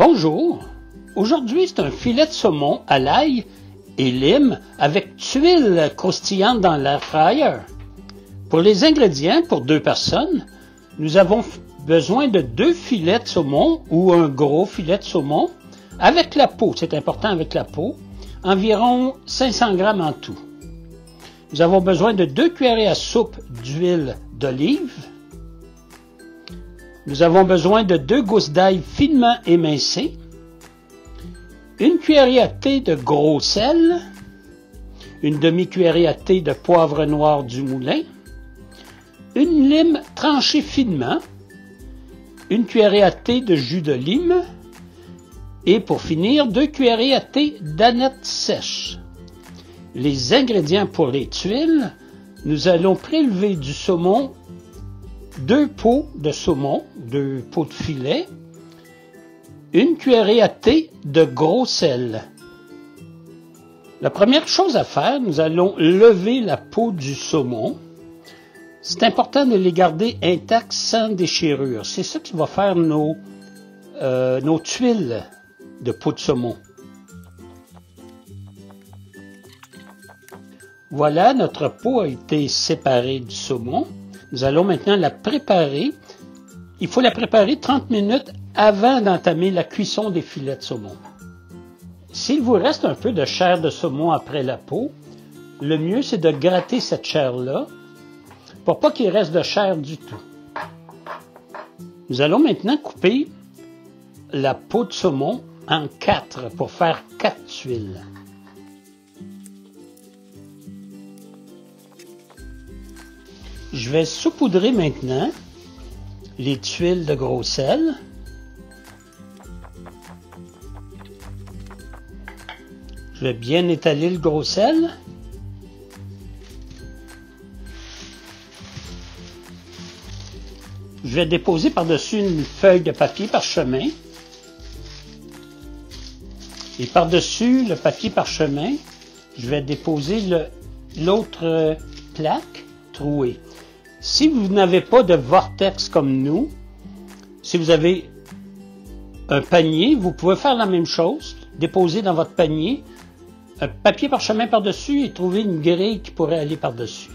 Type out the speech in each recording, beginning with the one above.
Bonjour, aujourd'hui c'est un filet de saumon à l'ail et lime avec tuiles croustillantes dans l'air fryer. Pour les ingrédients, pour 2 personnes, nous avons besoin de 2 filets de saumon ou un gros filet de saumon avec la peau, c'est important avec la peau, environ 500 g en tout. Nous avons besoin de 2 cuillerées à soupe d'huile d'olive. Nous avons besoin de 2 gousses d'ail finement émincées, 1 cuillerée à thé de gros sel, une demi-cuillerée à thé de poivre noir du moulin, une lime tranchée finement, 1 cuillerée à thé de jus de lime et pour finir 2 cuillerées à thé d'aneth sèche. Les ingrédients pour les tuiles, nous allons prélever du saumon, 2 peaux de saumon, 2 peaux de filet, 1 cuillerée à thé de gros sel. La première chose à faire, nous allons lever la peau du saumon. C'est important de les garder intacts sans déchirure. C'est ça qui va faire nos tuiles de peau de saumon. Voilà, notre peau a été séparée du saumon. Nous allons maintenant la préparer. Il faut la préparer 30 minutes avant d'entamer la cuisson des filets de saumon. S'il vous reste un peu de chair de saumon après la peau, le mieux c'est de gratter cette chair-là pour pas qu'il reste de chair du tout. Nous allons maintenant couper la peau de saumon en 4 pour faire 4 tuiles. Je vais saupoudrer maintenant les tuiles de gros sel. Je vais bien étaler le gros sel. Je vais déposer par-dessus une feuille de papier parchemin. Et par-dessus le papier parchemin, je vais déposer l'autre plaque trouée. Si vous n'avez pas de vortex comme nous, si vous avez un panier, vous pouvez faire la même chose, déposer dans votre panier un papier parchemin par-dessus et trouver une grille qui pourrait aller par-dessus.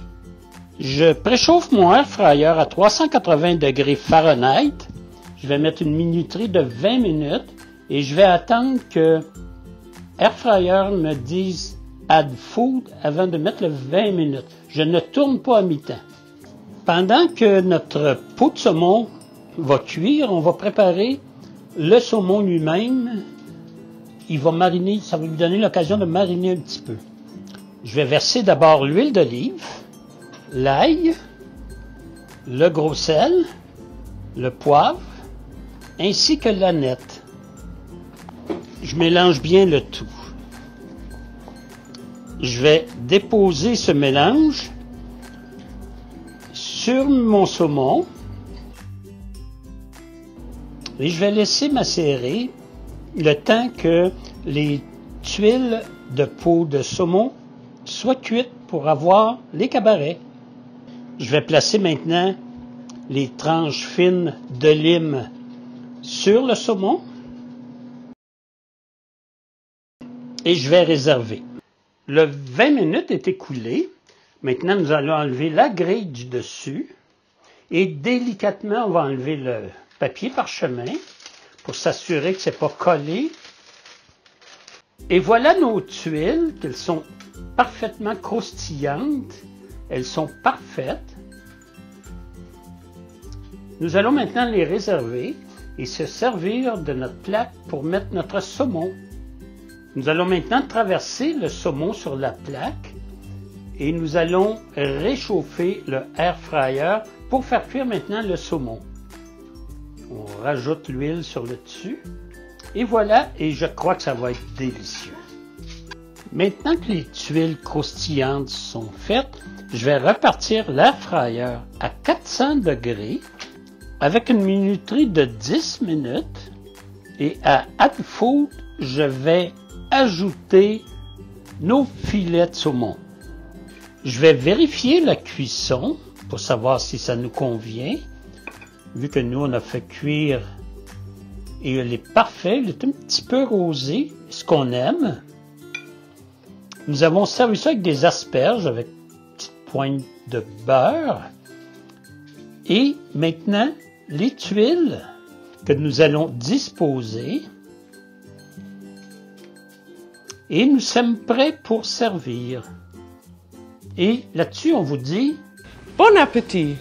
Je préchauffe mon air fryer à 380 degrés Fahrenheit. Je vais mettre une minuterie de 20 minutes et je vais attendre que air fryer me dise add food avant de mettre le 20 minutes. Je ne tourne pas à mi-temps. Pendant que notre peau de saumon va cuire, on va préparer le saumon lui-même. Il va mariner, ça va lui donner l'occasion de mariner un petit peu. Je vais verser d'abord l'huile d'olive, l'ail, le gros sel, le poivre, ainsi que l'aneth. Je mélange bien le tout. Je vais déposer ce mélange sur mon saumon et je vais laisser macérer le temps que les tuiles de peau de saumon soient cuites pour avoir les cabarets. Je vais placer maintenant les tranches fines de lime sur le saumon et je vais réserver. Le 20 minutes est écoulé. Maintenant, nous allons enlever la grille du dessus et délicatement, on va enlever le papier parchemin pour s'assurer que ce n'est pas collé. Et voilà nos tuiles, qu'elles sont parfaitement croustillantes. Elles sont parfaites. Nous allons maintenant les réserver et se servir de notre plaque pour mettre notre saumon. Nous allons maintenant traverser le saumon sur la plaque et nous allons réchauffer le air fryer pour faire cuire maintenant le saumon. On rajoute l'huile sur le dessus et voilà, et je crois que ça va être délicieux. Maintenant que les tuiles croustillantes sont faites, je vais repartir l'air fryer à 400 degrés avec une minuterie de 10 minutes et à add food, je vais ajouter nos filets de saumon. Je vais vérifier la cuisson pour savoir si ça nous convient. Vu que nous, on a fait cuire Et elle est parfaite, elle est un petit peu rosée, ce qu'on aime. Nous avons servi ça avec des asperges, avec une petite pointe de beurre. Et maintenant, les tuiles que nous allons disposer. Et nous sommes prêts pour servir. Et là-dessus, on vous dit... Bon appétit!